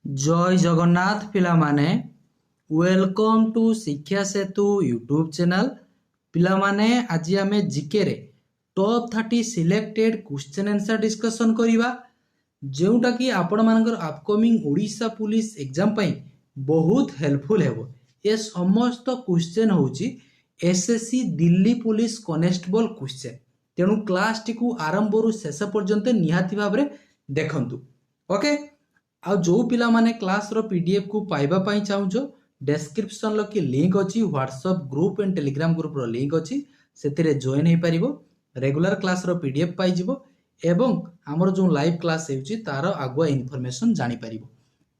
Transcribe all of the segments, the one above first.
जय जगन्नाथ पिला माने वेलकम टू शिक्षा सेतु यूट्यूब चैनल पिला माने आज आमे जीके रे top 30 selected question answer discussion करिवा जेउटा कि आपण मानकर अपकमिंग ओडिशा पुलिस एग्जाम पई बहुत हेल्पफुल हेबो। ए समस्त क्वेश्चन होची SSC Delhi police constable question तेणु क्लास टी को आरंभ रु शेष पर्यंत निहाती भाव रे देखंतु। ओके आ जो पिला माने क्लास रो पीडीएफ को पाइबा पई चाहूछो डिस्क्रिप्शन लो कि लिंक अछि WhatsApp group and Telegram group रो लिंक अछि सेतिरे जॉइन हे परिबो रेगुलर क्लास रो पीडीएफ पाई जिवो एवं हमर जो लाइव क्लास हेउची तार आगुआ इन्फॉर्मेशन जानि परिबो।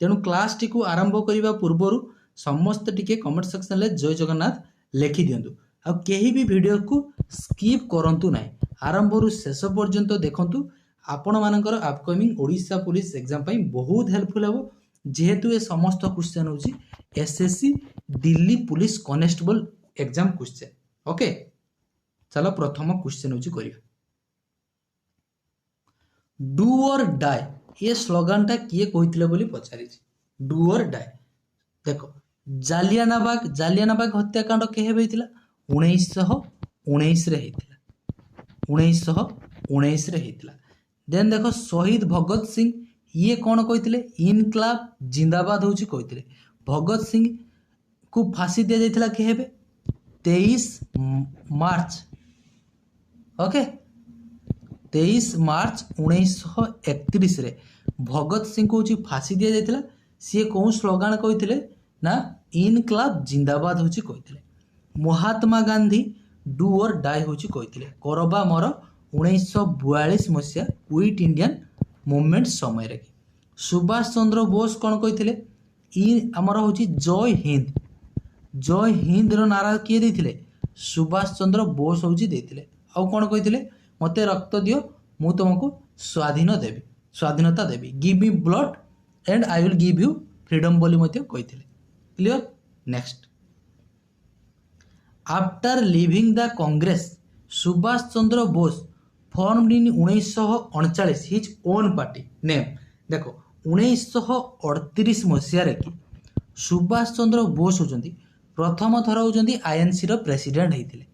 तेणु क्लास टी को आरंभ करिबा पूर्वरु समस्त टिके कमेंट सेक्शन ले जय जगन्नाथ लेखि दियंतु आ केही भी वीडियो को स्किप करंतु नाही आरंभ रु शेष पर्यंत देखंतु आपण मानकर अपकमिंग ओडिशा पुलिस एग्जाम पई बहुत हेल्पफुल हेबो जेहेतु ए समस्त क्वेश्चन होची SSC Delhi police constable exam question. Okay चलो प्रथम क्वेश्चन होची करिया डू और डाई ये स्लोगन टा किए कहितले बोली पचारि डू और डाई। देखो जालियानाबाग हत्याकांड केहे हेइतिला 1919 रे हेइतिला 1919 रे हेइतिला। देन देखो शहीद भगत सिंह ये कौन कहते इनकलाब जिंदाबाद होची कहते भगत सिंह को फांसी दिया जाइथिला के हेबे 23 मार्च। ओके 23 मार्च 1931 रे भगत सिंह को फांसी दिया जाइथिला सी कौन स्लोगान कहते ना इनकलाब जिंदाबाद होची कहते। महात्मा गांधी डू और डाई होची कहते करबा मोर 1942 मसीहा क्विट इंडियन मूवमेंट समय रे। सुभाष चंद्र बोस कौन कहते आमर हूँ जय हिंद रो नारा किए देथिले सुभाष चंद्र बोस हूँ देथिले आउ कौन कहते मते रक्त दियो मु तुमको स्वाधीनता देवी give me blood and I will give you freedom बोली मते कहते। Clear. Next after living the Congress Subhash Chandra Bose formed in 1939 his own party name. देखो 1938 मसीह कि सुभाष चंद्र बोस होचंदी प्रथम थर होचंदी आईएनसी रो प्रेसिडेंट हेइतिले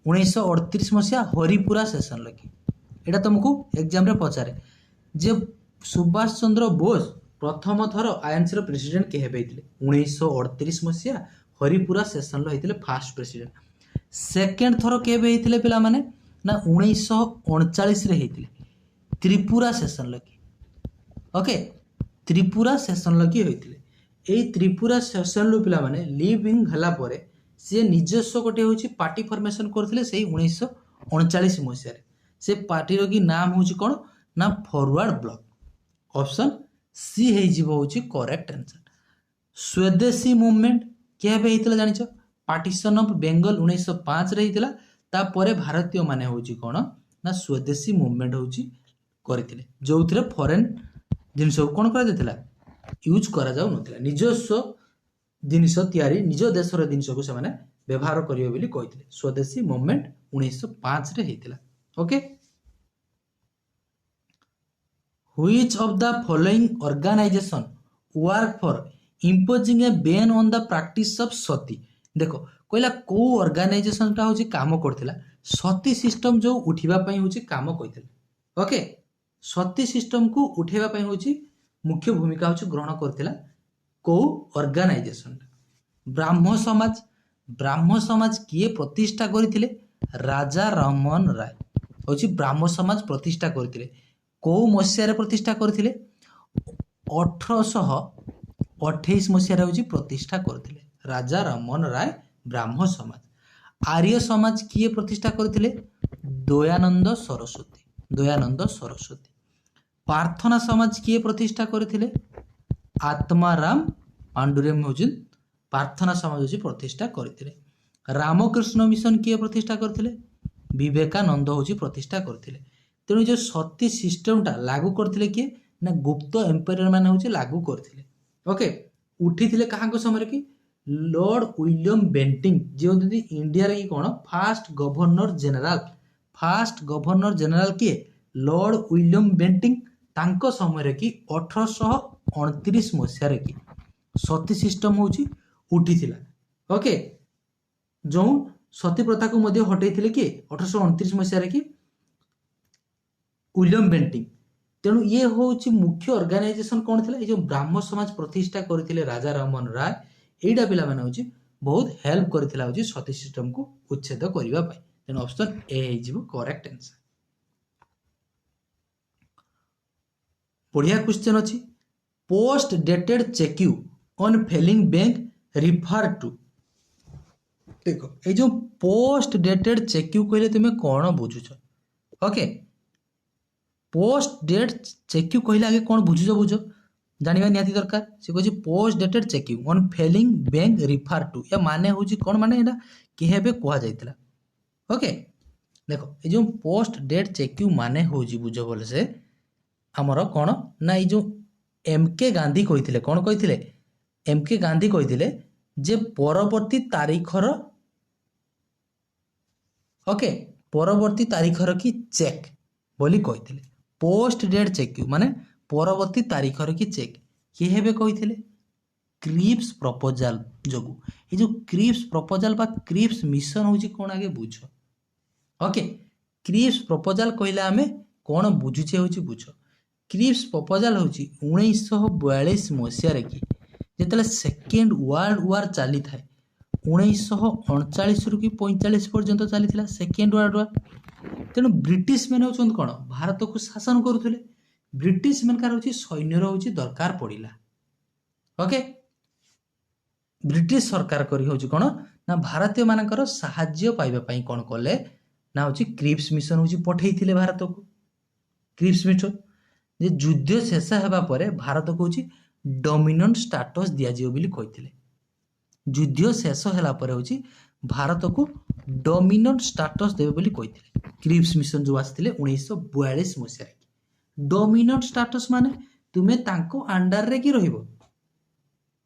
1938 मसीहा हरिपुरा सेशन लगी। एटा तुमको एग्जाम रे पचारे जे सुभाष चंद्र बोस प्रथम थर आईएनसी रो प्रेसिडेंट के हेबेइतिले 1938 मसीहा हरिपुरा सेशन लो हेइतिले फर्स्ट प्रेसिडेंट। सेकंड थर केबे हेइतिले पिला माने ना 1939 रे हेइतिले त्रिपुरा सेशन लगी। ओके त्रिपुरा सेशन लगी होइतिले एई त्रिपुरा सेशन लो पिला माने लिविंग हला परे से निजस्व गोटे होची पार्टी फॉर्मेशन करथिले सेही 1939 मसीहा रे से पार्टी रो की नाम होची कोन ना फॉरवर्ड ब्लॉक। ऑप्शन सी हेइ जिवो होची करेक्ट आंसर। स्वदेशी मूवमेंट केबे हेइतिला जानिछो पार्टीशन ऑफ बेंगल 1905 रे हेइतिला तापरे भारतीय माने होची कोन ना स्वदेशी मूवमेंट होची करथिले जोथिरे फॉरेन जिनिस कोन करा देथिला यूज करा जाउ नथिला निजस्व जिनिस तयारी निज देशर जिनिस को से माने व्यवहार करियो बोली कहिथिले स्वदेशी मूवमेंट 1905 रे हेतिला। Okay which of the following organisation work for imposing a ban on the practice of sati. देखो कहला को ऑर्गेनाइजेशन टा होची काम करथिला सती सिस्टम जो उठिबा पई होची काम कहिथिला। ओके सती सिस्टम को उठेबा पई होची मुख्य भूमिका होची ग्रहण करथिला को ऑर्गेनाइजेशन ब्राह्मो समाज किए प्रतिष्ठा करथिले राजा राममोहन राय होची ब्राह्मो समाज प्रतिष्ठा करथिले को मसिया रे प्रतिष्ठा करथिले 1828 मसिया रे होची प्रतिष्ठा करथिले राजा राममोहन राय ब्राह्मो समाज। आर्य समाज किए प्रतिष्ठा करथिले दयानंद सरस्वती। प्रार्थना समाज किए प्रतिष्ठा करथिले आत्माराम पांडुरंग होजन प्रार्थना समाज होची प्रतिष्ठा करथिले। रामकृष्ण मिशन किए प्रतिष्ठा करथिले विवेकानंद होची प्रतिष्ठा करथिले। तेणु जो सती सिस्टम टा लागू करथिले किए ना गुप्त एम्पायर माने होची लागू करथिले। ओके उठिथिले काहाको समय कि लॉर्ड विलियम बेंटिंग जे होती इंडिया रे कोन फास्ट गवर्नर जनरल किए लॉर्ड विलियम बेंटिंग तांको समय कि 1829 मसीह कि सती सिस्टम हूँ उठी ओके जो सती प्रथा को मध्य हटई किए 1829 मसीह कि विलियम बेंटिंग। तेणु ये हूँ मुख्य ऑर्गेनाइजेशन कौन थी जो ब्राह्म समाज प्रतिष्ठा करते राजा राममोहन राय यहीटा पिला माने बहुत हेल्प करथिला सती सिस्टम को उच्छेद करने। तेणु ऑप्शन ए हो करेक्ट आंसर। बढ़िया क्वेश्चन अच्छी post dated cheque on failing bank refer to. देखो ये जो पोस्ट डेटेड चेक्यू कहले तुम्हें कौन बुझुछ ओके पोस्ट डेट चेक्यू कहले आगे कौन बुझुछ बुझ जानवा निहाती दरकार से कह post dated cheque on failing bank refer to या माने हूँ कौन माने यहाँ किए कह जाता ओके देखो ये जो पोस्ट डेट चेक्यू माने हूँ बुझ भल से आमर कौन ना ये जो एमके गांधी कहते कौन कहते एमके गांधी कहते जे परवर्ती तारीखर ओके परवर्ती तारीखर की चेक बोली कहते पोस्ट डेट चेक्यू माने परवर्ती तारीखर की चेक किए कहते क्रिप्स प्रपोजाल जोगु ये जो क्रिप्स प्रपोजाल बा क्रिप्स मिशन हूँ कौन आगे बुझ ओके क्रिप्स प्रपोजाल कहले आमे कौन बुझुचे हूँ बुझ क्रिप्स प्रपोजाल हूँ 1942 मसीह कि जिते सेकेंड वर्ल्ड वार चली था 1939 रु कि 45 पर्यंत चली सेकेंड वर्ल्ड वार। तेणु ब्रिटिश मैंने होती कौन भारत को शासन करुले ब्रिटिश मैनकार हूँ सैन्यर हूँ दरकार पड़ा ओके ब्रिटिश सरकार करी हूँ कौन ना भारतीय मानकर साहाय्य पाइबा कौन कले ना हूँ क्रिप्स मिशन हूँ पठे भारत को क्रिप्स मिशन जे युद्ध शेष होगा पर भारत को हूँ डोमिनेंट स्टेटस दिज्व कहते युद्ध शेष होला पर हूँ भारत को डोमिनेंट स्टेटस देवे कहते क्रिप्स मिशन जो आसते 1942 मसीह डोमिनेंट स्टेटस माने तुम्हें तांको अंडर रे कि रहिबो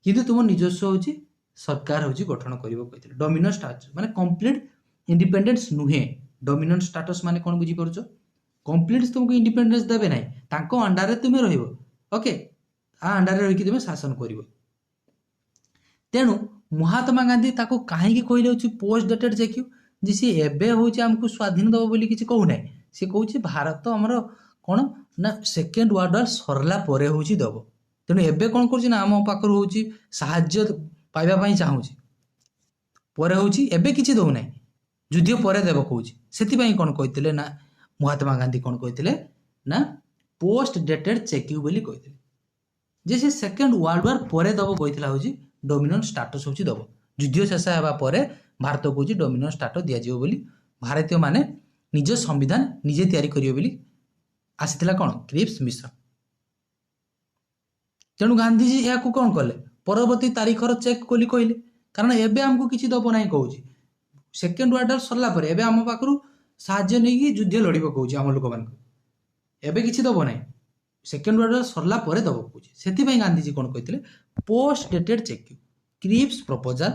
किंतु तुम निजस्व हूँ सरकार हूँ गठन कर कहते डोमिनेंट स्टेटस माने कंप्लीट इंडिपेंडेंस नुहे डोमिनेंट स्टेटस माने कौन बुझी पारुछ कंप्लीट तुमको इंडिपेंडेंस देवे ना तांको अंडर रे तुम्हें रहिबो ओके अंडर रे रही तुम्हें शासन कर। तेणु महात्मा गांधी ताको कहीं कहले पोस्ट डेटेड चेक्यू जी सी एबे हूँ आमको स्वाधीन दब बोली किसी कहूना सी कहूँ भारत आमर कौन ना सेकेंड वर्ल्ड वार सरला परे हूँ दब तेणु एबे कौन कर आम पाखर हूँ साहाय्य पाइबा चाहूँगी पर हूँ एबे किसी दौना युद्ध पर देव कौन से कौन कहते ना महात्मा गांधी कौन कहते ना पोस्ट डेटेड चेक्यू बोली कहते जे से सेकेंड वर्ल्ड वार पर दब कहला हूँ डोमिनेंट स्टेटस हूँ दब युद्ध शेष होगा पर भारत को हूँ डोमिनेंट स्टेटस दिज्व बोली भारतीय माने निज संविधान निजे तैयारी करिवे बोली आसीथिला कौन क्रिप्स मिशन। तेणु गांधीजी या कौन कले परवर्ती तारीखर चेक बोली कहले कारण एबे हमको किसी दब ना कहूँ सेकेंड वर्ल्ड वार सरला पर एबे आम पाखु साहाय्य नहीं युद्ध लड़ब कहूँ आम लोक मान एबे किसी दब ना सेकेंड वर्ल्ड वार सरला पर दब कहूँ से गांधीजी कौन कहते पोस्ट डेटेड चेक्यू क्रिप्स प्रपोजाल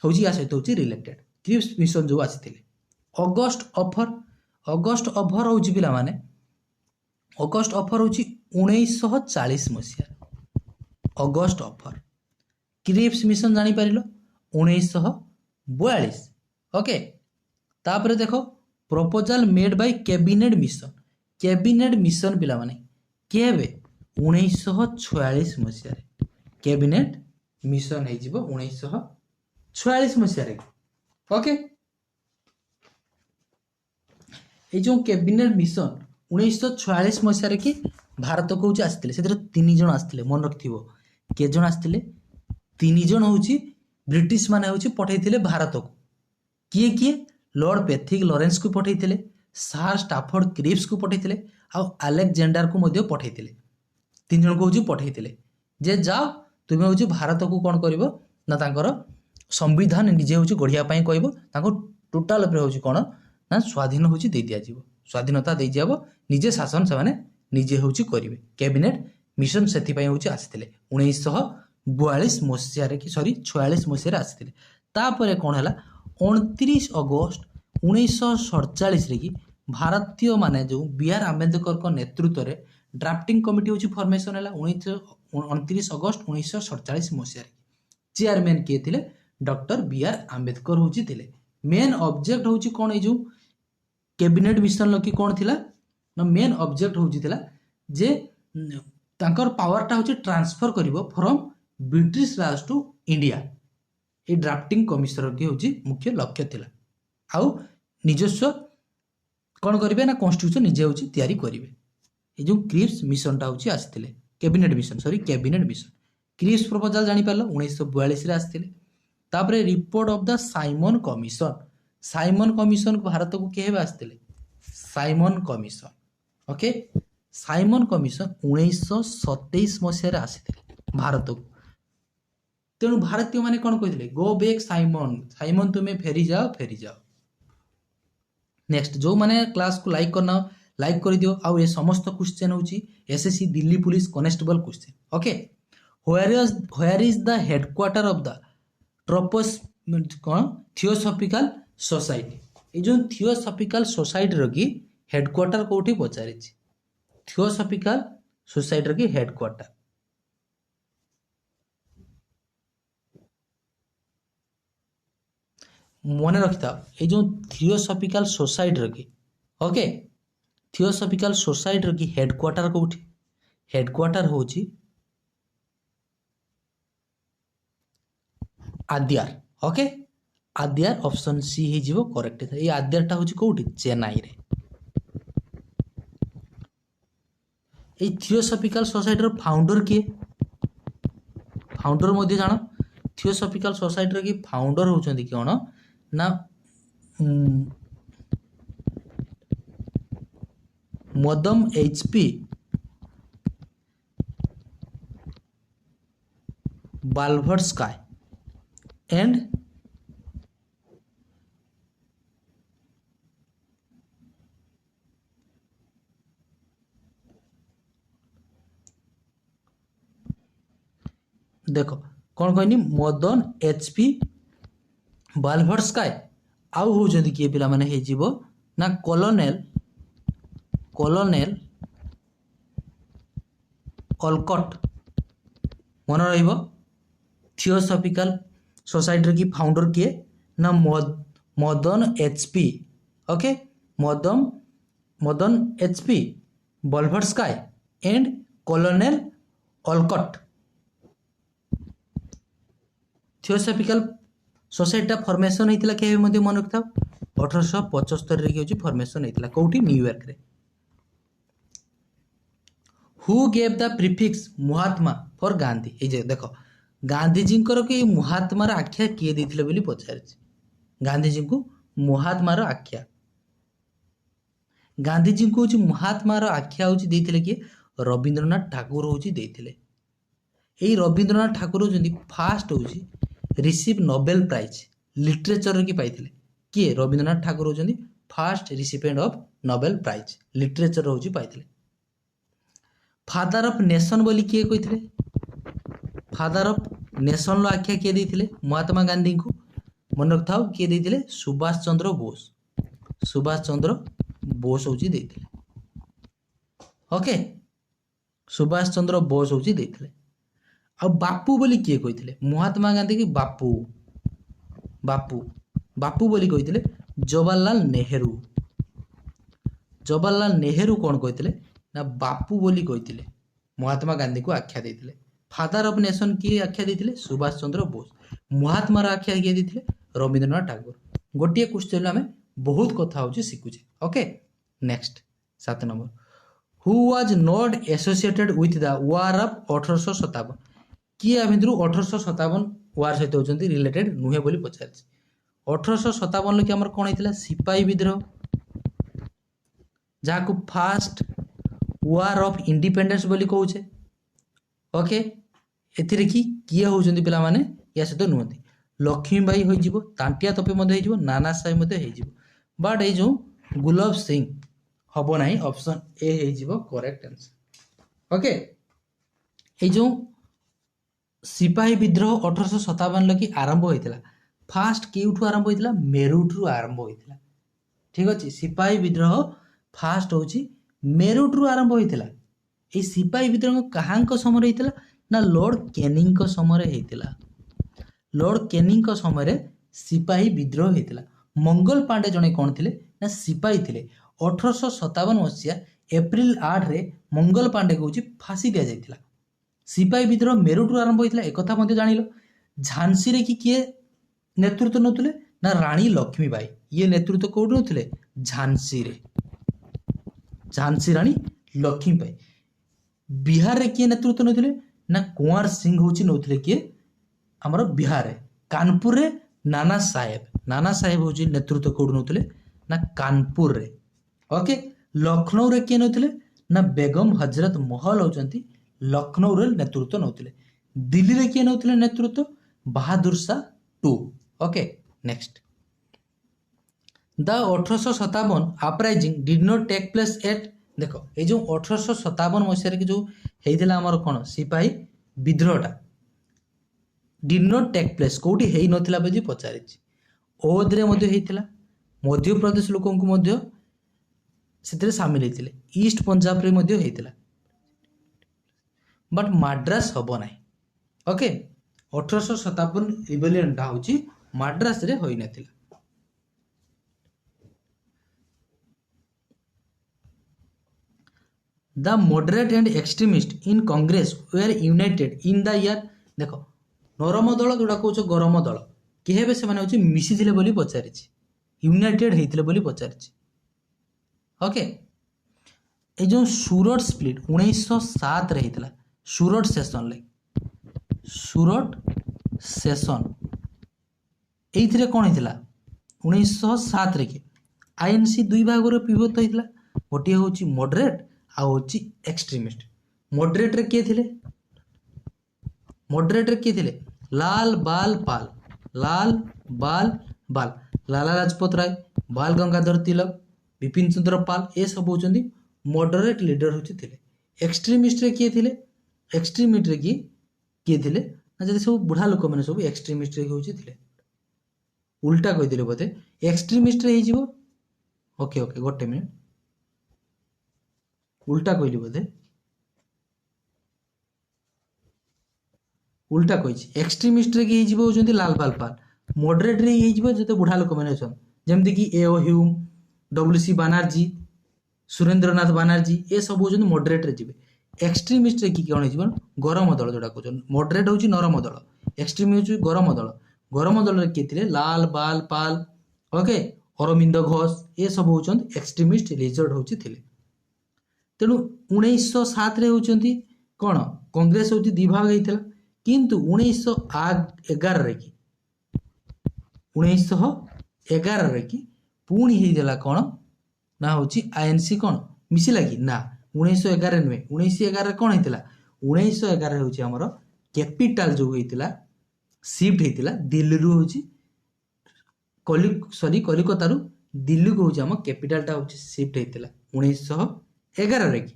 हूँ या सहित हूँ रिलेटेड क्रिप्स मिशन जो आसी अगस्ट ऑफर हूँ पिला माने अगस्ट ऑफर हूँ 1940 मसीहा अगस्ट ऑफर क्रिप्स मिशन जापर 1942 ओके तापर देखो proposal made by cabinet mission पिला माने केबे 1946 मसीह कैबिनेट मिशन हो 1946 मसीह ओके ये जो कैबिनेट मिशन 1946 मसीह कि भारत को हूँ आसते से 3 जन आसते मन रखिथ के जन आसते 3 जन हूँ ब्रिटिश माने हूँ पठे भारत को किए किए लॉर्ड पैथिक लॉरेंस को पठे सार स्टाफोर्ड क्रिप्स को पठे आउ अलेक्जेंडर को मध्य पठे 3 जन को हूँ पठे जे जाओ तुम्हें हूँ भारत को कौन कर ना तांकर संविधान निजे हूँ गढ़ियापाई कह टोटाल हूँ कौन ना स्वाधीन हूँ दे दिज्व स्वाधीनता दे दिव निजे शासन से निजे हूँ करेंगे कैबिनेट मिशन से हूँ आसते 1942 मसीह कि सॉरी 46 मसीह आसते तापर कौन है 29 अगस्त 1947 कि भारतीय माने जो बी आर आंबेडकर नेतृत्व में ड्राफ्टिंग कमिटी हूँ फर्मेसन है 29 अगस्त 1947 मसीह। चेयरमैन किए थे डॉक्टर बी आर आंबेडकर हूँ थे। मेन ऑब्जेक्ट हूँ कौन ये जो कैबिनेट मिशन लकी कौन थिला ना मेन ऑब्जेक्ट हूँ जे तांकर पावरटा हूँ ट्रांसफर करिवो from British raj to India. ये ड्राफ्टिंग कमिशनर की हूँ मुख्य लक्ष्य थिला। आउ निजस्व कौन करेंगे ना कन्स्टिट्यूशन निजे हूँ तैयारी करेंगे। ये जो क्रिप्स मिशनटा हूँ आसते cabinet mission cabinet mission Cripps proposal जानीपार 1942 आसते। तापर report of the Simon commission. Simon commission भारत को किए आसते Simon commission. Okay Simon commission 1927 मसीह आसी भारत को। तेणु भारतीय मैंने कौन कहते गो बैक साइमन साइमन तुम्हें फेरी जाओ फेरी जाओ। नेक्स्ट जो मैंने क्लास को लाइक करना लाइक कर दियो। आउ ये समस्त क्वेश्चन हूँ SSC Delhi police constable question. Okay where is the headquarter of the ट्रोपोस कौन थियोसॉफिकल सोसाइटी। ये जो थियोसॉफिकल सोसाइटी रखी हेडक्वार्टर कोठी पचारि थियोसॉफिकल सोसाइटी रखी हेडक्वार्टर मन रखी था। ये जो थियोसॉफिकल सोसाइटी रखी ओके थियोसॉफिकल सोसाइटी रखी हेडक्वार्टर कोठी हेडक्वार्टर हूँ आद्यार। ओके आद्यार ऑप्शन सी हो करेक्ट। ये आद्यारटा हूँ कौटी चेन्नई रे। ये थियोसॉफिकल सोसाइटी फाउंडर किए फाउंडर मध्य जान थियोसॉफिकल सोसाइटी की फाउंडर होती कौन ना मदम एचपी बाल्भर्स्काय एंड देखो कौन कहनी मदन एचपी बाल्भर्स्काय आउ होउछन्ति किए पिला माने हे जीवो ना कॉलोनेल कॉलोनेल ऑलकट मन रहिबो। थियोसॉफिकल सोसाइटी की फाउंडर किए ना madame HP. Okay madame HP Blavatsky and colonel Olcott. Theosophical society formation होता के मन रखा 1875 कि फॉर्मेशन होता कौटी न्यूयॉर्क York. Who gave the prefix Mahatma for Gandhi. ये देख गांधीजी कि महात्मार आख्या किए देथिले बोली पचार गांधीजी को महात्मार आख्या गांधीजी को महात्मार आख्या हूँ देथिले किए रवींद्रनाथ ठाकुर हूँ देथिले। यही रवींद्रनाथ ठाकुर होती फास्ट हूँ रिसीव नोबेल प्राइज लिटरेचर की पाइथिले किए रवींद्रनाथ ठाकुर होती first recipient of Nobel prize literature हूँ पाइथिले। फादर ऑफ नेशन बोली किए कही फादर ऑफ नेशन रो आख्या किए देथिले महात्मा गांधी को मन रखा किए देथिले सुभाष चंद्र बोस। सुभाष चंद्र बोस हूँ देथिले। ओके सुभाष चंद्र बोस हूँ देथिले। आ बापू बोली किए कही महात्मा गांधी की बापू बापू बापू बोली कही जवाहरलाल नेहरू। जवाहरलाल नेहरू कौन कही ना बापू बोली कही महात्मा गांधी को आख्या देथिले। फादर ऑफ नेशन किए आख्या देथिले सुभाष चंद्र बोस। महात्मार आख्या किए देथिले रवींद्रनाथ ठाकुर। गोटे क्वेश्चन आम बहुत कथा हूँ शिखुचे। Okay next 7 number who was not associated with the war of 1857 किए या भितर 1857 वार सहित होती रिलेटेड नुहे बोली पचार 1857 कि आमर कौन होता सिपाही विद्रोह जहाँ को फास्ट वार ऑफ इंडिपेंडेंस बोली कौचे। ओके एथिरे कि किए होउछन्ति पिला माने या सहित नुहति लक्ष्मीबाई हो तांटिया तपे हो नाना साहेब हो बट ये जो गुलाब सिंह हम ना ऑप्शन ए हो करेक्ट आंसर। ओके ये जो सिपाही विद्रोह 1857 लगी आरंभ होता फास्ट केउठू आरंभ होता मेरुठू आरंभ होता। ठीक अच्छे सिपाही विद्रोह फास्ट हूँ मेरुठू आरंभ होता। এই সিপাही ବିଦ୍ରୋହ କାହାଙ୍କ ସମୟରେ ହେଇଥିଲା ନା ଲର୍ଡ କେନିଙ୍କ ସମୟରେ ହେଇଥିଲା। ଲର୍ଡ କେନିଙ୍କ ସମୟରେ ସିପାହୀ ବିଦ୍ରୋହ ହେଇଥିଲା। ମଙ୍ଗଲ ପାଣ୍ଡେ ଜଣେ କ'ଣ ଥିଲେ ନା ସିପାହୀ ଥିଲେ। 1857 ମସିହା ଏପ୍ରିଲ 8ରେ ମଙ୍ଗଲ ପାଣ୍ଡେକୁ ହେଉଛି ଫାଶୀ ଦିଆଯାଇଥିଲା। ସିପାହୀ ବିଦ୍ରୋହ ମେରୁଠୁ ଆରମ୍ଭ ହେଇଥିଲା ଏକଥା ମଧ୍ୟ ଜାଣିଲ। ଝାନ୍ସୀରେ କିଏ ନେତୃତ୍ୱ ନେଉଥିଲେ ନା ରାଣୀ ଲକ୍ଷ୍ମୀବାଇ। ଇଏ ନେତୃତ୍ୱ କୋଉଠି ନେଉଥିଲେ ଝାନ୍ସୀରେ, ଝାନ୍ସୀ ରାଣୀ ଲକ୍ଷ୍ମୀବାଇ। ବିହାରରେ କିଏ ନେତୃତ୍ୱ ନେଉଥିଲେ ନା କୁଆଁର ସିଂ ହେଉଛି ନେଉଥିଲେ କିଏ ଆମର ବିହାରରେ। କାନପୁରରେ ନାନା ସାହେବ ହେଉଛି ନେତୃତ୍ୱ କୋଉଠି ନେଉଥିଲେ ନା କାନପୁରରେ। ଓକେ, ଲକ୍ଷ୍ନୌରେ କିଏ ନେଉଥିଲେ ନା ବେଗମ ହଜରତ ମହଲ ହେଉଛନ୍ତି ଲକ୍ଷ୍ନୌରେ ନେତୃତ୍ୱ ନେଉଥିଲେ। ଦିଲ୍ଲୀରେ କିଏ ନେଉଥିଲେ ନେତୃତ୍ୱ Bahadur Shah two. Okay, next the 1857 uprising did not take place at. ଦେଖ ଏଇ ଯେଉଁ 1857 ମସିହାରେ କି ଯେଉଁ ହେଇଥିଲା ଆମର କ'ଣ ସିପାହୀ ବିଦ୍ରୋହଟା ଡିଡ୍ ନଟ୍ ଟେକ୍ ପ୍ଲେସ୍ କୋଉଠି ହେଇନଥିଲା ବୋଲି ପଚାରିଛି। ଓଧରେ ମଧ୍ୟ ହେଇଥିଲା, ମଧ୍ୟପ୍ରଦେଶ ଲୋକଙ୍କୁ ମଧ୍ୟ ସେଥିରେ ସାମିଲ ହେଇଥିଲେ, ଇଷ୍ଟ ପଞ୍ଜାବରେ ମଧ୍ୟ ହେଇଥିଲା, ବଟ୍ ମାଡ୍ରାସ ହବ ନାହିଁ। ଓକେ, 1857 ରିବେଲିୟନଟା ହେଉଛି ମାଡ୍ରାସରେ ହୋଇନଥିଲା। The moderate and extremist in Congress were united in the year. ଦେଖ ନରମ ଦଳ ଯୋଉଟା କହୁଛ ଗରମ ଦଳ କେବେ ସେମାନେ ହେଉଛି ମିଶିଥିଲେ ବୋଲି ପଚାରିଛି, ୟୁନାଇଟେଡ୍ ହେଇଥିଲେ ବୋଲି ପଚାରିଛି। ଓକେ, এই ଯେଉଁ ସୁରଟ ସ୍ପ୍ଲିଟ୍ 1907ରେ ହେଇଥିଲା। ସୁରଟ ସେସନରେ, ସୁରଟ ସେସନ ଏଇଥିରେ କ'ଣ ହେଇଥିଲା 1907ରେ କି ଆଇଏନ୍ସି ଦୁଇ ଭାଗରେ ବିଭକ୍ତ ହେଇଥିଲା। ଗୋଟିଏ ହେଉଛି ମଡରେଟ୍ ଆଉ ହେଉଛି ଏକ୍ସଟ୍ରିମିଷ୍ଟ। ମଡରେଟ୍ରେ କିଏ ଥିଲେ ଲାଲ ବାଲ ପାଲ, ଲାଲା ଲାଜପତ ରାୟ, ବାଲ ଗଙ୍ଗାଧର ତିଲକ, ବିପିନ ଚନ୍ଦ୍ର ପାଲ ଏସବୁ ହେଉଛନ୍ତି ମଡରେଟ୍ ଲିଡର ଥିଲେ। ଏକ୍ସଟ୍ରିମିଷ୍ଟରେ କିଏ ଥିଲେ ନା ଯଦି ସବୁ ବୁଢ଼ା ଲୋକମାନେ ସବୁ ଏକ୍ସଟ୍ରିମିଷ୍ଟରେ ଥିଲେ। ଉଲ୍ଟା କହିଥିଲେ ବୋଧେ, ଏକ୍ସଟ୍ରିମିଷ୍ଟରେ ହେଇଯିବ। ଓକେ ଗୋଟେ ମିନିଟ୍, ଉଲ୍ଟା କହିଲି ବୋଧେ, ଉଲ୍ଟା କହିଛି। ଏକ୍ସଟ୍ରିମିଷ୍ଟରେ କିଏ ହେଇଯିବ ହେଉଛନ୍ତି ଲାଲ ବାଲ ପାଲ, ମଡରେଟ୍ରେ ହେଇଯିବ ଯେତେ ବୁଢ଼ା ଲୋକମାନେ ଅଛନ୍ତି ଯେମିତିକି A.O. Hume, W.C. Banerjee, Surendranath Banerjee ଏସବୁ ହେଉଛନ୍ତି ମଡରେଟ୍ରେ ଯିବେ। ଏକ୍ସଟ୍ରିମିଷ୍ଟରେ କି କ'ଣ ହେଇଯିବ ଗରମ ଦଳ ଯୋଉଟା କହୁଛନ୍ତି। ମଡରେଟ୍ ହେଉଛି ନରମ ଦଳ, ଏକ୍ସଟ୍ରିମ୍ ହେଉଛି ଗରମ ଦଳ। ଗରମ ଦଳରେ କିଏ ଥିଲେ ଲାଲ ବାଲ ପାଲ, ଓକେ, ଅରବିନ୍ଦ ଘୋଷ ଏସବୁ ହେଉଛନ୍ତି ଏକ୍ସଟ୍ରିମିଷ୍ଟ ଲିଡର ଥିଲେ। ତେଣୁ 1907ରେ ହେଉଛନ୍ତି କ'ଣ କଂଗ୍ରେସ ହେଉଛି ଦୁଇ ଭାଗ ହେଇଥିଲା, କିନ୍ତୁ 1911ରେ କି ପୁଣି ହେଇଥିଲା କ'ଣ ନା ହେଉଛି ଆଇଏନ୍ସି କ'ଣ ମିଶିଲା କି ନା 1911 ନୁହେଁ। 1911ରେ କ'ଣ ହେଇଥିଲା 1911 ହେଉଛି ଆମର କ୍ୟାପିଟାଲ ଯେଉଁ ହେଇଥିଲା ସିଫ୍ଟ ହେଇଥିଲା ଦିଲ୍ଲୀରୁ ହେଉଛି କଲିକତାରୁ ଦିଲ୍ଲୀକୁ ହେଉଛି ଆମ କ୍ୟାପିଟାଲଟା ହେଉଛି ସିଫ୍ଟ ହେଇଥିଲା 1911ରେ କି।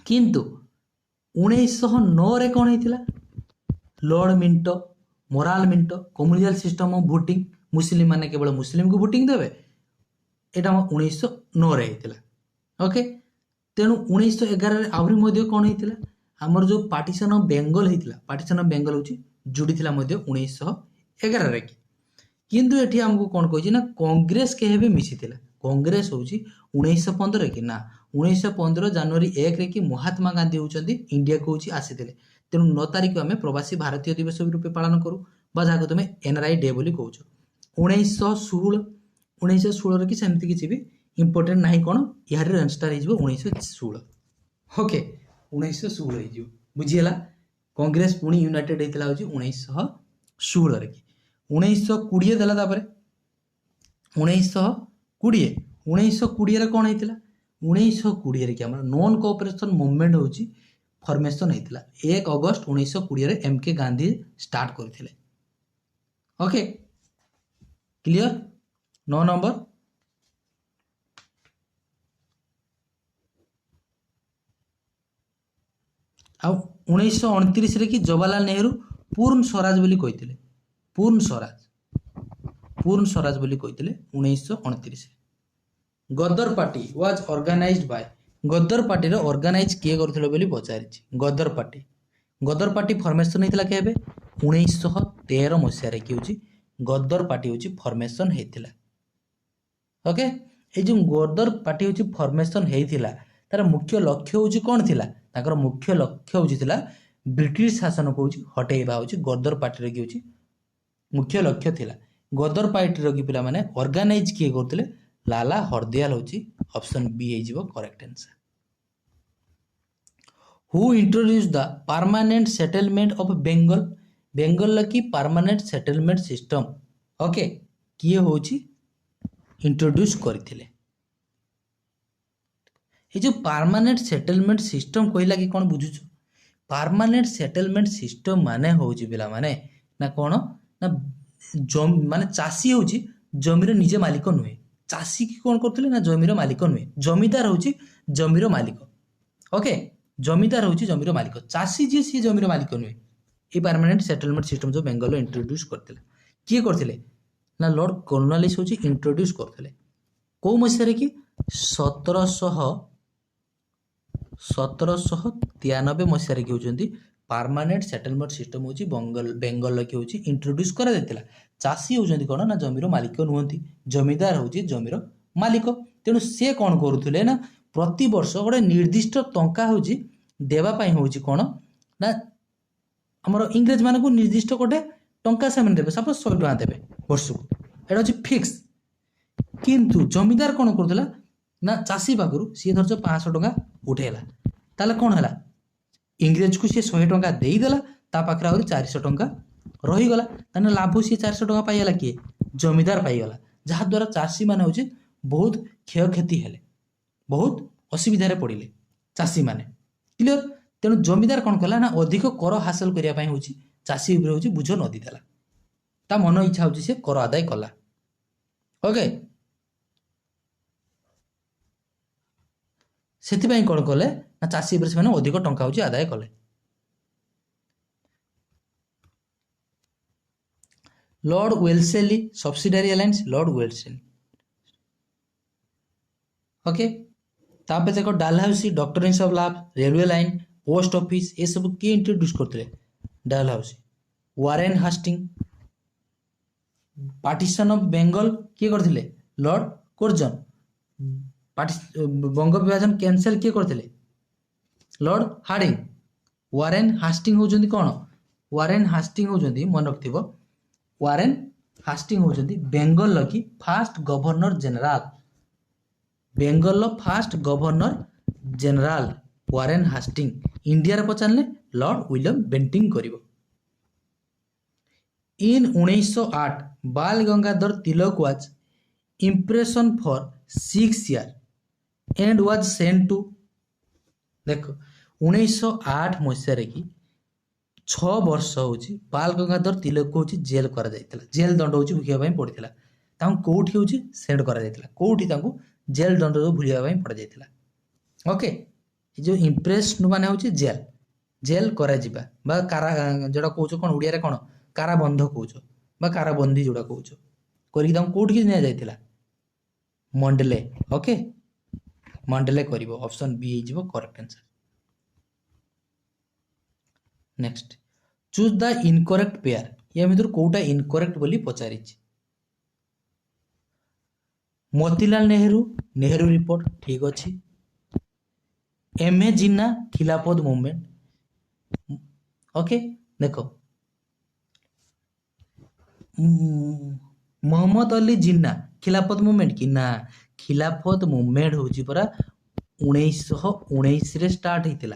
କିନ୍ତୁ 1909ରେ କ'ଣ ହେଇଥିଲା Lord Minto, Morley Minto, communal system of voting, Muslim ମାନେ କେବଳ ମୁସଲିମକୁ ଭୋଟିଂ ଦେବେ, ଏଇଟା ଆମ 1909ରେ ହେଇଥିଲା। ଓକେ, ତେଣୁ 1911ରେ ଆହୁରି ମଧ୍ୟ କ'ଣ ହେଇଥିଲା ଆମର ଯେଉଁ ପାର୍ଟିସନ ଅଫ ବେଙ୍ଗଲ ହେଇଥିଲା, ପାର୍ଟିସନ ଅଫ ବେଙ୍ଗଲ ହେଉଛି ଯୋଡ଼ିଥିଲା ମଧ୍ୟ 1911ରେ କି। କିନ୍ତୁ ଏଠି ଆମକୁ କ'ଣ କହିଛି ନା କଂଗ୍ରେସ କେବେ ମିଶିଥିଲା। କଂଗ୍ରେସ ହେଉଛି 1915 କି ନା 1915 ଜାନୁଆରୀ 1ରେ କି ମହାତ୍ମା ଗାନ୍ଧୀ ହେଉଛନ୍ତି ଇଣ୍ଡିଆକୁ ହେଉଛି ଆସିଥିଲେ। ତେଣୁ 9 ତାରିଖ ଆମେ ପ୍ରବାସୀ ଭାରତୀୟ ଦିବସ ରୂପେ ପାଳନ କରୁ ବା ଯାହାକୁ ତୁମେ NRI ଡେ ବୋଲି କହୁଛ। 1916ରେ କି ସେମିତି କିଛି ବି ଇମ୍ପୋର୍ଟାଣ୍ଟ ନାହିଁ କ'ଣ, ଏହାର ଆନ୍ସର ହେଇଯିବ 1916। ଓକେ, 1916 ହେଇଯିବ, ବୁଝିହେଲା। କଂଗ୍ରେସ ପୁଣି ୟୁନାଇଟେଡ୍ ହେଇଥିଲା ହେଉଛି 1916ରେ କି। 1920 ଦେଲା, ତାପରେ 1920ରେ କ'ଣ ହେଇଥିଲା 1920ରେ କି ଆମର ନନ୍ କୋଅପରେସନ୍ ମୁଭମେଣ୍ଟ ହେଉଛି ଫର୍ମେସନ୍ ହେଇଥିଲା। 1 ଅଗଷ୍ଟ 1920ରେ MK ଗାନ୍ଧୀ ଷ୍ଟାର୍ଟ କରିଥିଲେ। Okay, clear. 9 ନମ୍ବର ଆଉ 1929ରେ କି ଜବାହରଲାଲ ନେହେରୁ ପୂର୍ଣ୍ଣ ସ୍ୱରାଜ ବୋଲି କହିଥିଲେ। ପୂର୍ଣ୍ଣ ସ୍ୱରାଜ ବୋଲି କହିଥିଲେ 1929ରେ। Ghadar party was organised by Ghadar party organise किए करथिले बोली पचारिछि। गदर पार्टी फॉर्मेशन हेतिला केबे 1913 मसिया रे कि होछि गदर पार्टी होछि फॉर्मेशन हेतिला। ओके ए जो गदर पार्टी होछि फॉर्मेशन हेतिला तार मुख्य लक्ष्य होछि कोन थिला ताकर मुख्य लक्ष्य होछि थिला ब्रिटिश शासन को होछि हटेइबा होछि गदर पार्टी रे कि होछि मुख्य लक्ष्य थिला। गदर पार्टी रो कि पिला माने ऑर्गेनाइज किए करथिले लाला हरदयाल होछि ऑप्शन बी हे जिवो correct answer. Who introduce the permanent settlement of Bengal Bengal की परमानेंट सेटलमेंट सिस्टम ओके किए होछि इंट्रोड्यूस करथिले। ये जो परमानेंट सेटलमेंट सिस्टम कहला कि कोन बुझुछु परमानेंट सेटलमेंट सिस्टम माने होछि पिला माने ना कोन ना जम माने चासी होछि जमीर निजे मालिक नुहे चासी की कोन करथिले ना जमीर मालिक नुहे जमीदार होछि जमीर मालिक ओके जमीदार होछि जमीर मालिक चासी जे सी जमीर मालिक नुहे। ए परमानेंट सेटलमेंट सिस्टम जो बेंगल इंट्रोड्यूस करथिले किए करथिले ना लॉर्ड कॉर्नवालिस होछि इंट्रोड्यूस करथिले को मसिया कि 1793 मसिया कि होचंती परमानेंट सेटलमेंट सिस्टम होची बेंगल की होची इंट्रोड्यूस करा देतिला। चासी होचंती कोन ना जमीर मालिक नुहंती जमीदार होची जमीर मालिक तेणु से कोन करूथुले ना प्रति वर्ष गोटे निर्दिष्ट टंका होची देवा पई होची कोन ना हमर इंग्रेज माने को निर्दिष्ट गोटे टंका से देबे सपोज 100 टका देबे वर्ष को एटा होची फिक्स किंतु जमीदार कोन करथला ना चासी पाखरु सी धरज 500 टका उठेला ताले कोन हला इंग्रेज को सी 100 टका देई देला ता पाखरे आउरी 400 टका रही गला तने लाभ सी 400 टका पाइला कि जमीदार पाइगला जहा द्वारा चासी माने होची बहुत क्षय क्षति हेले बहुत असुविधा रे पड़िले चासी माने क्लियर। तेणु जमीदार कोन कला ना अधिक कर हासिल करिया पई होची चासी ऊपर होची बुझ नदी देला ता मन इच्छा होची से कर आदाय कला ओके सेति कोण कले ना चासी ऊपर से अधिक टंका होची आदाय कले। Lord Wellesley subsidiary alliance Lord Wellesley okay तापे देखो डालहाउसी डॉक्टरेंस ऑफ लव रेलवे लाइन पोस्ट ऑफिस ये सब किए इंट्रोड्यूस करते Dalhousie. Warren Hastings partition of Bengal किए करथिले लॉर्ड कर्जन बंग विभाजन कैंसल किए करथिले लॉर्ड हार्डिंग। वारेन हास्टिंग होजंती कोन वारेन हास्टिंग होजंती मन रखथिबो वारेन हास्टिंग होजंती बेंगल की first governor general Bengal first governor general Warren Hastings India रे पचारले लॉर्ड विलियम बेंटिंग करिवो। In 1908 Bal Gangadhar Tilak was imprisoned for 6 years and was sent to देखो 1908 मसिया रे कि 6 वर्ष होची बाल गंगाधर तिलक को होची जेल करा जायतिला जेल दंड होची भुगिया पई पड़ितिला तांको कोठी होची सेंड करा जायतिला कोठी तांको जेल दंड भुलिया पई पड़ा जायतिला ओके। जो इम्प्रेस माने होची जेल जेल करा जिबा बा कारा जोडा कहउछो कोन उडिया रे कोन काराबंध कहउछो बा काराबंदी जोडा कहउछो करी तांको कोठी कि नै जायतिला मंडले ओके मंडले करिवो ऑप्शन बी हे जिवो correct answer. Next choose the incorrect pair या मित्र कोटा इनकरेक्ट बोली पचारिछि मोतीलाल नेहरू नेहरू रिपोर्ट ठीक अच्छी एमए जिन्ना खिलाफत मूवमेंट ओके देखो मोहम्मद अली जिन्ना खिलाफत मूवमेंट कि ना खिलाफत मूवमेंट होची परा 1919 रे स्टार्ट हेतिला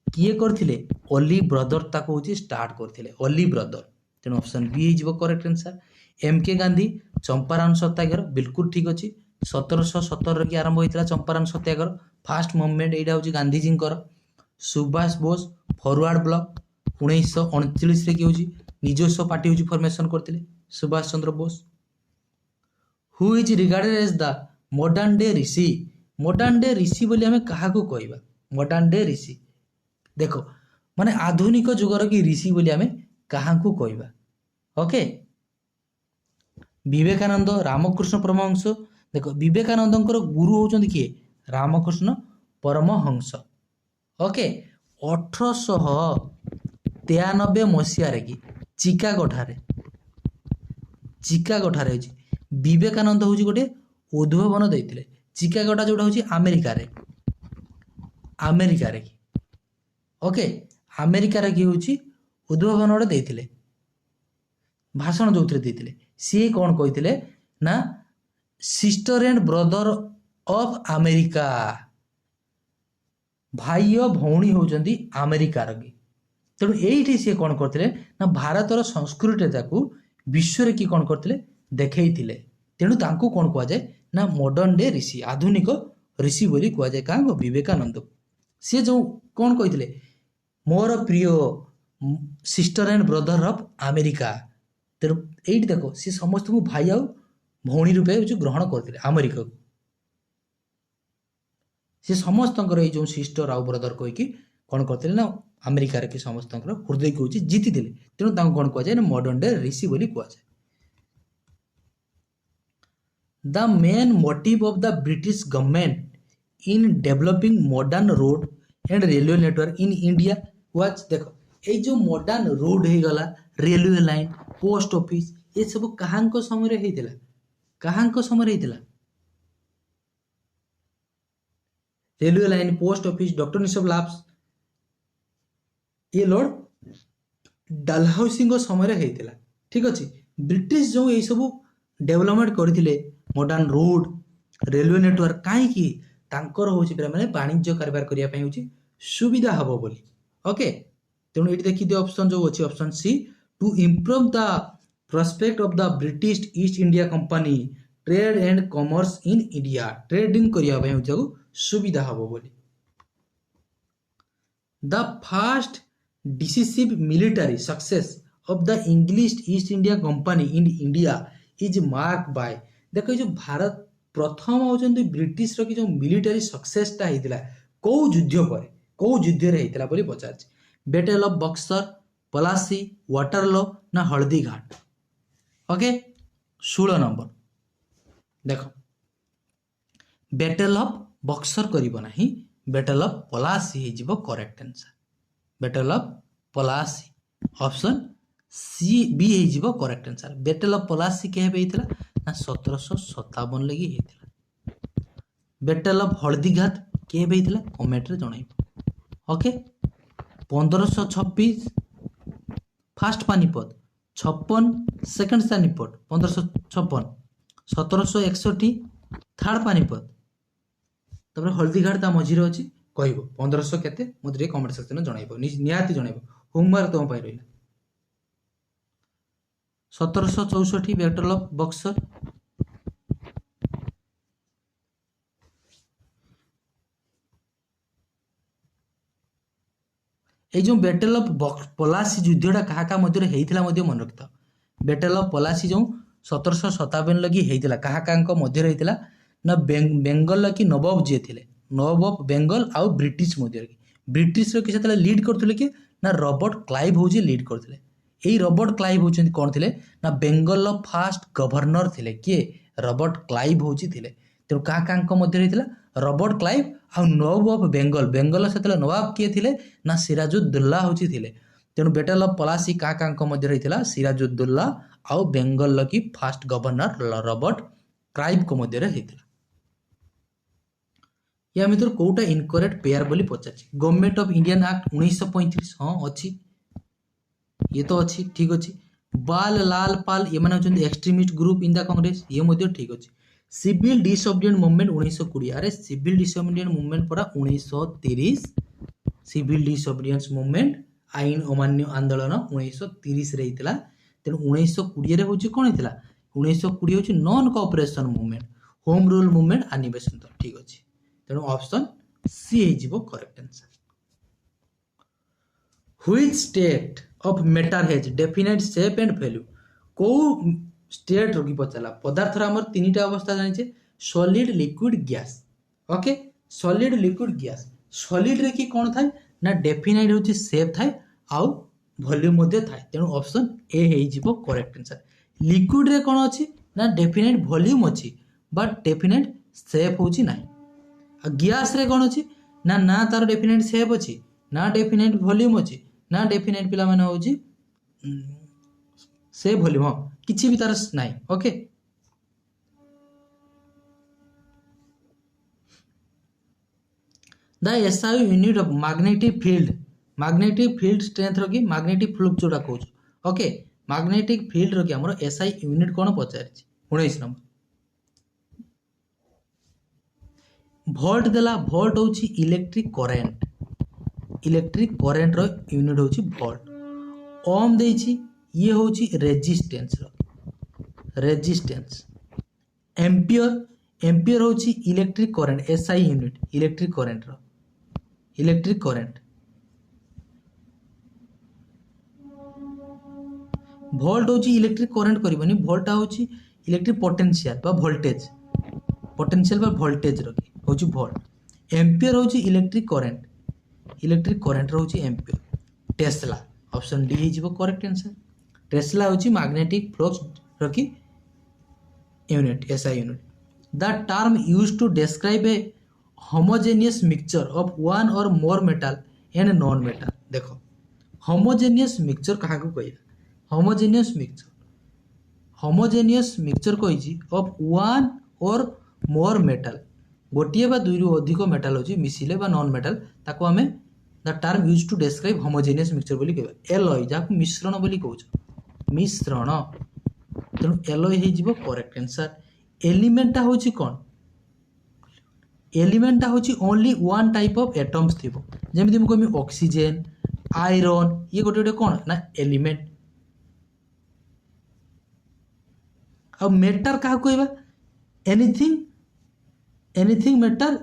किए करथिले अली ब्रदर ताको होची स्टार्ट करथिले अली ब्रदर तेन ऑप्शन बी हे जिवो करेक्ट आंसर। एम के गांधी चंपारण सत्याग्रह बिल्कुल ठीक अच्छी 1717 की आरंभ होता चंपारण सत्याग्रह फास्ट मूवमेंट यहाँ हूँ गांधीजी। सुभाष बोस फरवर्ड ब्लॉक 1939 रे कि हूँ निजस्व पार्टी हूँ फॉर्मेशन करते Subhash Chandra Bose. Who is regarded as the modern day rishi बोली आम क्या कहवा मॉडर्न डे ऋषि देखो माने आधुनिक जुगर की ऋषि बोली आम क्या कहवा ओके। विवेकानंद रामकृष्ण परमहंस देखो विवेकानंद गुरु होचंदी किए रामकृष्ण परमहंस। ओके 1893 मसीह कि चिकागो ठारे विवेकानंद हूँ गोटे उद्भावन देते। चिकागोटा जोटा हूँ अमेरिकार कि ओके अमेरिकार कि हूँ उद्भावन गोटे देते भाषण जो देते सी कौन कहते ना sister and brother of America भाई भौणी होउचंदी अमेरिकार कि तेणु ये सी कौन करते ना भारतर संस्कृति विश्व की कौन करते देखई तेणु तांको कौन कह जाए ना मॉडर्न डे ऋषि आधुनिक ऋषि बोली कह जाए क्या विवेकानंद सी जो कौन कहते मोर प्रिय sister and brother of America तेणु ये देख सी समस्त को भाई आउ भौणी रूपे ग्रहण करते अमेरिका को सी समस्त जो सिस्टर आउ ब्रदर कहीकि कौन करते ना अमेरिकार कि समस्त हृदय को जीति तेणु कौन कह जाए ना मॉडर्न डे ऋषि बोली कह जाए। The main motive of the British government in developing modern road and railway network in India was देखो ये जो मॉडर्न रोड हो गला रेलवे लाइन पोस्ट ऑफिस ये सब कहाँ समय railway line post office doctrine निशब लैब्स ये लॉर्ड डालहाउसी समय होता ठीक अच्छे ब्रिटिश जो ये सब डेवलपमेंट करते मॉडर्न रोड रेलवे नेटवर्क कहीं तांकर हूँ मैंने वाणिज्य कारबार करने सुविधा हम बोली ओके तेणु ये देखी दिए ऑप्शन जो अच्छी option C to improve the prospect of the British East India Company trade and commerce in India trading करने सुविधा हम बोली। The first decisive military success of the English East India Company in India is mark by देखो जो भारत प्रथम होती British कि जो मिलिटरी सक्सेसटा होता कौ युद्ध पर कौ युद्ध होता बोली पचार battle of Buxar Plassey Waterloo ना हल्दीघाट ओके 16 नंबर देख बैटल ऑफ बक्सर करना बैटल ऑफ पलासी हो correct answer battle of Plassey option C B हो correct answer battle of Plassey क्या होता ना 1757 लगी होता बैटल ऑफ हल्दीघाट क्या होता कमेंट रे जणाइब okay 1526 first Panipat 56 second Panipat 1556 1761 third Panipat तब हल्दीघाट ता मझे अच्छी कह 1500 केते मत कमेंट सेक्शन में जनइब निहाती जनइब होमवर्क तुम रहा 1764 बैटल ऑफ बक्सर ये जो बैटल ऑफ पलासी युद्धटा क्या मध्य मन रखता बैटल ऑफ पलासी जो 1757 लगी होता क्या मध्य होता ना बेंगल कि नवाब जी थे नवाब बेंगल आउ ब्रिटिश मध्य ब्रिटिश किसी लीड करते कि ना रॉबर्ट क्लाइव हूँ लीड करते यही रॉबर्ट क्लाइव होती कौन थे ना बेंगल फास्ट गवर्नर थे किए रॉबर्ट क्लाइव हूँ थे तेणु क्या मध्य होता रॉबर्ट क्लाइव आउ नवाब ऑफ बेंगल बेंगल से नवाब किए थे ना सिराजुद्दौला हूँ थे तेणु बैटल ऑफ पलासी क्या मध्य होता सिराजुद्दौला आउ बेंगल की फास्ट गवर्नर रॉबर्ट क्लाइव को मध्य होता या मित्र कोटा इनकरेक्ट पेयर बोली पचार गवर्नमेंट ऑफ इंडियन एक्ट 1935 हाँ अच्छी ये तो अच्छी ठीक अच्छे बाल लाल पाल ये मैंने extremist group in the Congress ये ठीक अच्छे सिविल डिसोबिडिएंट मूवमेंट 1920 अरे सिविल डिसोबिडिएंट मूवमेंट पड़ा 1930 सिविल डिसोबिडिएंस मूवमेंट आईन अमान्य आंदोलन 1930 रे होता तेणु 1920 रे होची कौन होता 1920 होची non cooperation movement home rule movement आ निवेशन तो ठीक अच्छे तेणु ऑप्शन सी हो correct answer which state of matter has definite shape and volume को स्टेट रोगी पचारा पदार्थर आमर 3टा अवस्था जाने solid liquid gas okay solid liquid gas solid रे की कौन थाए ना डेफिनेट होची शेप थाए आउ वॉल्यूम मध्य थाए तेणु ऑप्शन ए हो करेक्ट आंसर लिक्विड रे कौन अच्छी ना डेफिनेट वॉल्यूम अच्छी बट डेफिनेट शेप होची नहीं गैस रे कौन अच्छी ना ना तार डेफिनेट शेप अच्छी ना डेफिनेट वॉल्यूम अच्छी ना डेफिनेट पिला माने होची से वॉल्यूम हाँ किसी भी तार नहीं okay the SI unit of magnetic field strength रो कि मैग्नेटिक फ्लक्स जोड़ा कहूँ ओके मैग्नेटिक फील्ड रो कि हमर एसआई यूनिट कोन पचारिछि 19 नंबर भोल्ट देला भोल्ट होची इलेक्ट्रिक करेंट रो यूनिट होची भोल्ट ओम देछि ये होची रेजिस्टेंस एम्पियर होची electric current SI unit electric current volt होची इलेक्ट्रिक करेंट करबनी भोल्ट होची इलेक्ट्रिक पोटेंशियल बा वोल्टेज रखी होची भोल्ट एम्पियर होची इलेक्ट्रिक करेंट होची एम्पियर टेस्ला ऑप्शन डी हे जिवो करेक्ट आंसर टेस्ला होची मैग्नेटिक फ्लक्स रखी unit SI unit the term used to describe a homogeneous mixture of one or more metal and non metal देखो homogeneous mixture कहा को कहया homogeneous mixture कही of one or more metal गोटे बा दुई रु अधिक मेटल होची मिसिले बा नॉन मेटल ताको हमें the term use to describe homogeneous mixture बोली कहबा एलॉय जाको मिश्रण बोली कहउछ मिश्रण तेणु एलॉय हे जिवो करेक्ट आंसर एलिमेंटा होची कोन एलिमेंटा होची only one type of atoms थिबो जेमिति मु कहमी ऑक्सीजन आयरन ये गोटे कोन ना एलिमेंट अब मेटर क्या कहबा anything matter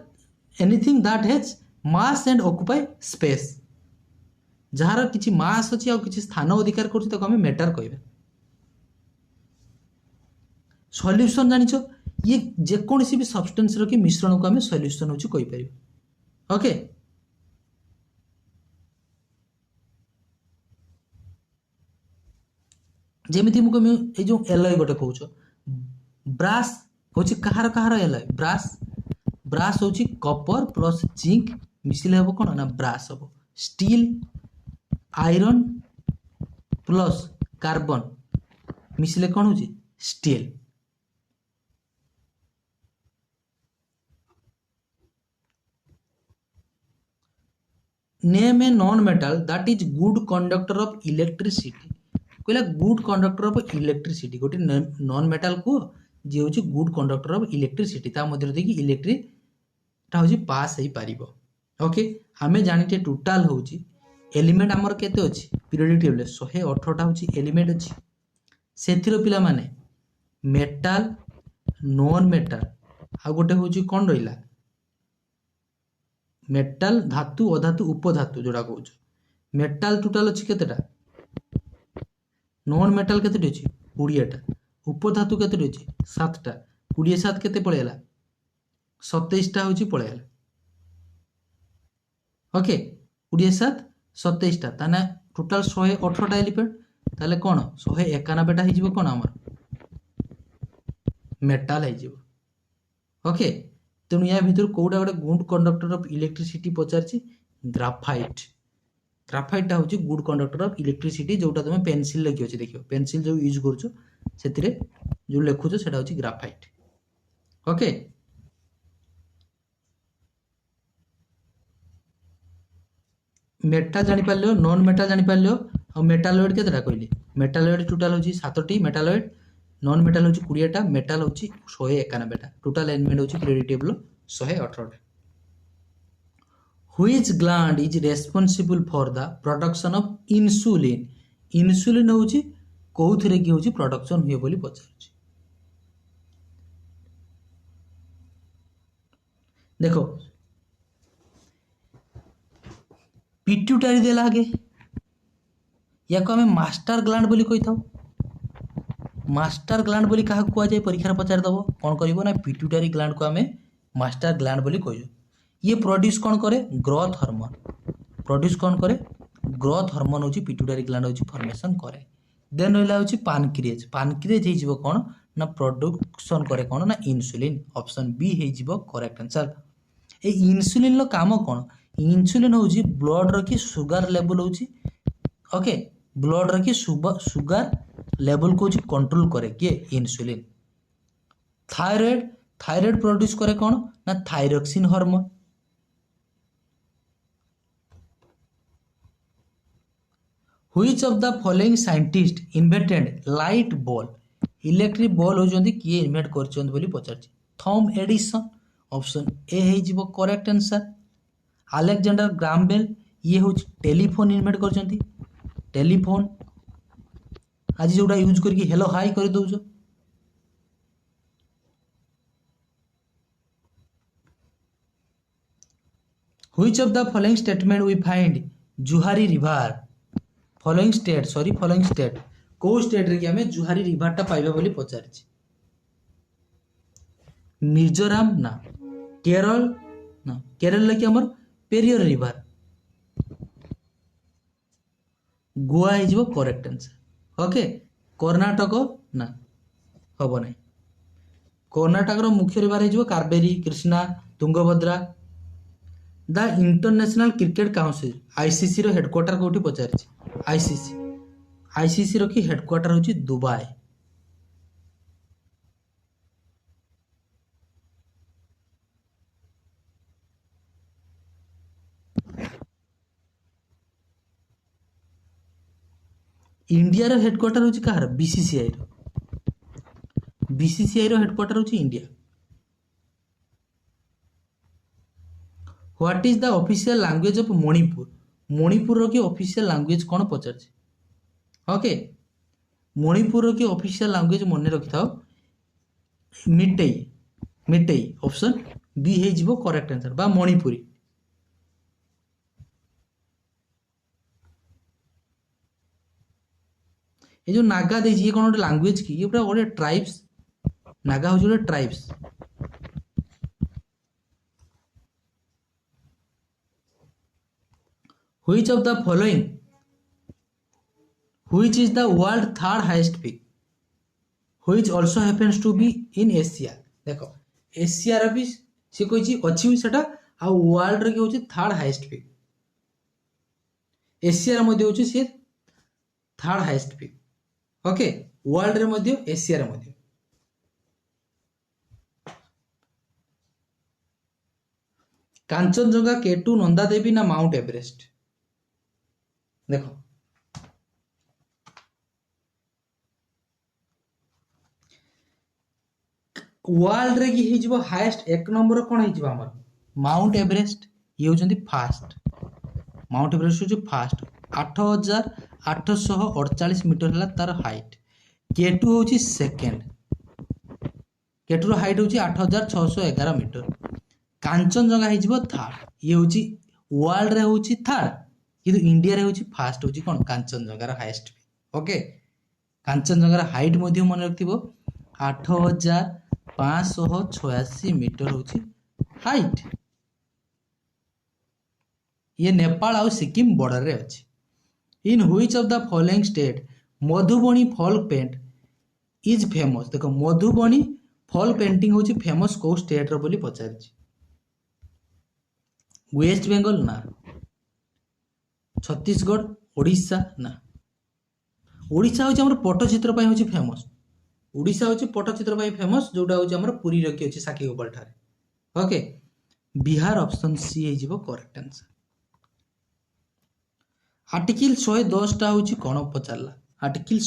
anything that has mass and occupy space जार किछि मास अछि आ किछि स्थान अधिकार करछि ताको हमें मेटर कहबा सॉल्यूशन जानिछो ये जे कोनसी भी सब्सटेंस रो कि मिश्रण को हमें सॉल्यूशन होछि कहि परिबो ओके जेमिति मु कहमी ए जो एलॉय गोटे कहउछो ब्रास होची कहार एलॉय ब्रास होची कॉपर प्लस जिंक मिसिले हबो कोन ना ब्रास हबो स्टील आयरन प्लस कार्बन मिसिले कोन होची steel name a non metal that is good conductor of electricity कहला गुड कंडक्टर ऑफ इलेक्ट्रिसिटी गोटे नॉन मेटल को जे होची गुड कंडक्टर ऑफ इलेक्ट्रिसिटी ता मध्य देखि इलेक्ट्रिक ता होची पास हे पारिबो ओके हमें जानिते टोटल होची एलिमेंट हमर केते अछि पीरियोडिक टेबल 118 टा होची एलिमेंट अछि सेथिरो पिला माने मेटल नॉन मेटल आ गोटे होची कोन रहिला मेटल धातु अधातु उपधातु जोड़ा कहउछ मेटल टोटल अछि केतेटा नॉन मेटल केते अछि 20 टा उपधातु केते अछि 7 टा 20 7 केते पळेला 27 टा होची पळेला ओके 20 7 27 टा ताना टोटल 118 टा एलिमेंट ताले कोन 191 टा हि जिवो कोन हमर मेटल हि जिवो ओके तेणु या भीतर कोडा गोटे गुड कंडक्टर ऑफ इलेक्ट्रिसिटी पचारछि ग्राफाइट होची गुड कंडक्टर ऑफ इलेक्ट्रिसिटी जोटा तुम पेंसिल लिखि अछि देखियो पेंसिल जो यूज करछो सेतिरे जो लिखुछो सेटा होची ग्राफाइट ओके मेटल जानि पालियो नॉन मेटल जानि पालियो और मेटालॉइड केतरा कहली मेटालॉइड टोटल होची 7 टी मेटालॉइड नॉन मेटल होची 20 टा मेटल होची 191 टा टोटल एलिमेंट होची पीरियोडिक टेबल 118 टा Which gland is responsible for the production of insulin? Insulin होची कोउथरे की होची प्रोडक्शन हुए बोली पचारछि देखो पिट्यूटरी देला आगे या को हमें मास्टर ग्लैंड बोली कहि थाउ मास्टर ग्लैंड बोली कहा कुआ जाय परीक्षा पचार दबो कोन करबो ना पिट्यूटरी ग्लैंड को हमें मास्टर ग्लैंड बोली कहियो ये प्रोड्यूस कौन करे ग्रोथ हार्मोन प्रोड्यूस कौन करे ग्रोथ हार्मोन होची पिट्यूटरी ग्लैंड होची फॉर्मेशन करे देन होइला होची पानक्रिएज हे जिवो कोन ना प्रोडक्शन करे कोन ना इंसुलिन ऑप्शन बी हे जिवो करेक्ट आंसर ए इन्सुलिन काम कौन इन्सुलिन हूँ ब्लड रखी सुगर लेवल हूँ ओके ब्लड रखी सुगर लेवल को कंट्रोल करे किए इन्सुलिन। थायराइड थायराइड प्रोड्यूस करे कौन ना thyroxine hormone. Which of the following scientist invented light bulb electric bulb होजंती किए इन्वेंट करछन बोली पचारछि थॉम एडिसन ऑप्शन ए हे जीवो correct answer. Alexander Graham Bell ये हूँ टेलीफोन इन्वेंट करछंती टेलीफोन आज जोटा यूज करके हेलो हाई कर दौच। Which of the following statement we find जुहारी रिवर फॉलोइंग स्टेट को स्टेट रे कि हमें जुहारी रिवर टा पाइबा बोली पचारछि मिजोराम ना केरल लगे हमर पेरियर रिवर गोवा हो करेक्ट आंसर ओके। कर्णाटक ना हम ना कर्णाटक मुख्य रिवर हो Kaveri Krishna Tungabhadra. The International Cricket Council ICC रो हेडक्वार्टर कोठी पचारछि आईसीसी रो की हेडक्वार्टर होची दुबई। इंडिया रो हेडक्वार्टर होची कहार बीसीसीआई रो हेडक्वार्टर होची India. What is the official language of Manipur रो की ऑफिशियल लैंग्वेज कौन पचारछि ओके मणिपुर रो की ऑफिशियल लैंग्वेज मन रखि थाओ मिटेई ऑप्शन बी हे जीवो करेक्ट आंसर बा मणिपुरी। ये जो नागा दे ये कौन गोटे लैंग्वेज की ये पूरा गोटे ट्राइब्स नागा हूँ गोटे tribes. Which of the following which is the world third highest peak which also happens to be in Asia. देखो एशिया रे भी से कोई अछि सेटा आ वर्ल्ड रे की होची थर्ड हाईएस्ट पीक एशिया रे मध्ये होची से third highest peak okay world रे मध्ये एशिया रे मध्ये। कांचनजंगा केटू नंदा देवी ना माउंट एवरेस्ट। देखो वर्ल्ड रे की हिजबो हाईएस्ट एक नंबर कोन हिजबो हमर माउंट एवरेस्ट ये होचंती फास्ट माउंट एवरेस्ट होची फास्ट 8848 मीटर है तार हाइट। केटू हूँ सेकेंड केटूर हाइट हूँ 8611 मीटर। कांचनजंगा हो थर्ड ये हूँ वर्ल्ड रे हूँ थर्ड किंतु इंडिया रे हूँ फास्ट हूँ कौन कांचनजंगार हाईएस्ट ओके। कांचनजंगार हाइट मन रखिथो 8586 मीटर हूँ हाइट। ये नेपाल आउ सिक्किम बॉर्डर रे अच्छी। In which of the following state Madhubani fall paint is famous. देखो मधुबनी फॉल पेंटिंग होची फेमस को स्टेट रो बोली पचारछि वेस्ट बेंगल ना छत्तीसगढ़ ओडिशा ना ओडिशा होची हमर पट्टचित्र पई होची फेमस ओडिशा होची पट्टचित्र पई फेमस जोटा होची हमर पुरी रखी होची साकीगोपाल ठारे ओके। बिहार ऑप्शन सी हे जिवो करेक्ट आंसर। आर्टिकल 110 टा होची कोन पचारला आर्टिकल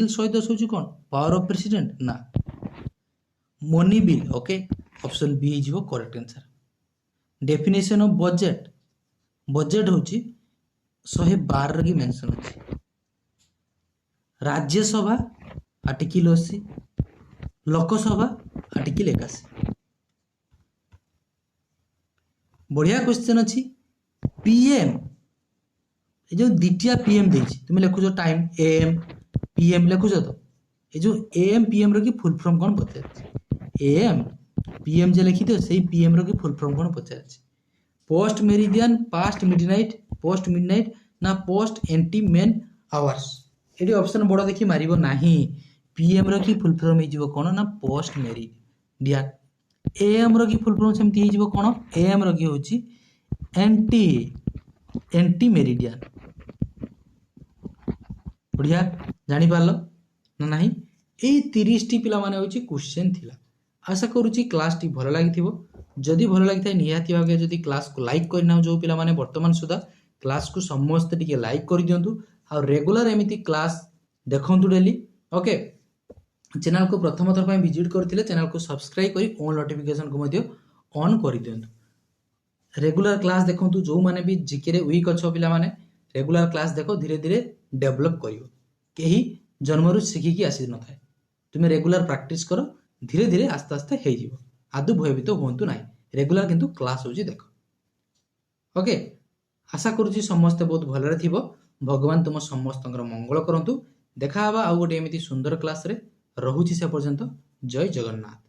110 होची कोन पावर ऑफ प्रेसिडेंट ना money bill okay option B जिवो correct answer. Definition of budget budget होची 112 की मेंशन होची। Rajya Sabha article 80 Lok Sabha article 81। बढ़िया क्वेश्चन अच्छी पीएम ये जो द्वितीय पीएम देछि तुम लिखुछ टाइम एएम पीएम लिखुछ तो ये जो एएम पीएम रो की फुल फॉर्म कोन पचार एएम पीएम जे लिखि दो सेही पीएम रो की फुल फॉर्म कोन पचार पोस्ट मेरिडियन पास्ट मिडनाइट ना पोस्ट एंटी मेन आवर्स। एटी ऑप्शन बड़ देखि मारिबो नाही पीएम रो की फुल फॉर्म हे जिवो कोन ना पोस्ट मेरिडियन AM ର कि फुल फॉर्म सेमती हे जिवो कोन AM रो कि होची एंटी मेरिडियन बढ़िया जानी पारलो ना नहीं एई 30 टी पिला माने होची क्वेश्चन थिला आशा करूची क्लास टी भलो लागिथिबो जदि भलो लागिथाय निहाती भागे जदि क्लास को लाइक करना जो पिला माने वर्तमान सुधा क्लास को समस्त टिके लाइक कर दियंतु आ रेगुलर एमिति क्लास देखंतु डेली ओके चैनल को प्रथम थर पर विजिट करथिले चैनल को सब्सक्राइब करी ऑन नोटिफिकेशन को मध्य ऑन कर दियंतु रेगुलर क्लास देखंतु जो माने भी जीके रे वीक अछ पिला माने रेगुलर क्लास देखो धीरे धीरे डेवलप करियो केही जन्मरु शिखिकी आसी न थाए तुमे रेगुलर प्रैक्टिस करो धीरे धीरे आस्ते आस्ते हे जिवो आदु भयभीत होंतु नाही रेगुलर किंतु क्लास होजी देखो ओके आशा करूची समस्त बहुत भलरे थिबो भगवान तुम समस्तंकर मंगल करंतु देखा हवा आ गोटे एमिति सुंदर क्लास रे रहुची से पर्यंत जय जगन्नाथ।